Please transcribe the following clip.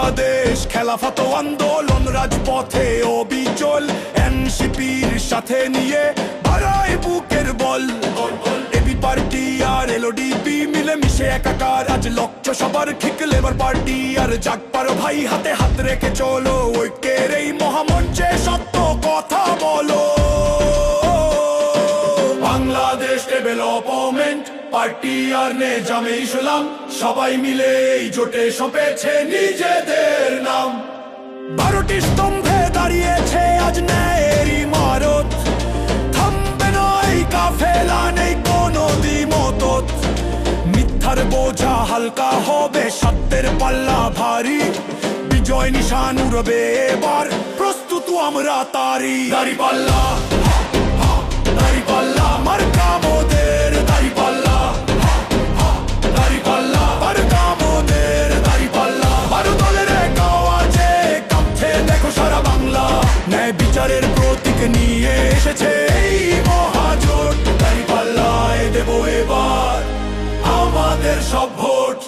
বাংলাদেশ খেলাফত আন্দোলন রাজপথে অবিচল, এনসিপির সাথে নিয়ে বাড়ায় বুকের বল। এবি পার্টি আর এলওডিপি মিলে মিশে একাকার, আজ লক্ষ্য সবার ঠিক লেবার পার্টি আর জাগ পারো ভাই, হাতে হাত রেখে চলো ঐক্যের এই মহামঞ্চে সত্য কথা বলো। বাংলাদেশ ডেভেলপমেন্ট পার্টি আর নেজামে ইসলাম সবাই মিলে এই জোটে সঁপেছে নিজেদের নাম। 12টি স্তম্ভে দাঁড়িয়েছে আজ ন্যায়ের ইমারত, থামবে নয় কাফেলা, নেই কোনো দ্বিমত। মিথ্যার বোঝা হালকা হবে, সত্যের পাল্লা ভারী, বিজয় নিশান উড়বে এবার, প্রস্তুত আমরা তারি। দাঁড়িপাল্লা দাঁড়িপাল্লা মার্কা মোদের, দাঁড়িপাল্লা দাঁড়িপাল্লা মার্কা মোদের, দাঁড়িপাল্লা 12 দলের এক আওয়াজে কাঁপছে দেখো সারা বাংলা। ন্যায় বিচারের প্রতীক নিয়ে এসেছে এই মহাজোট, দাঁড়িপাল্লায় দেবো এবার আমাদের সব ভোট।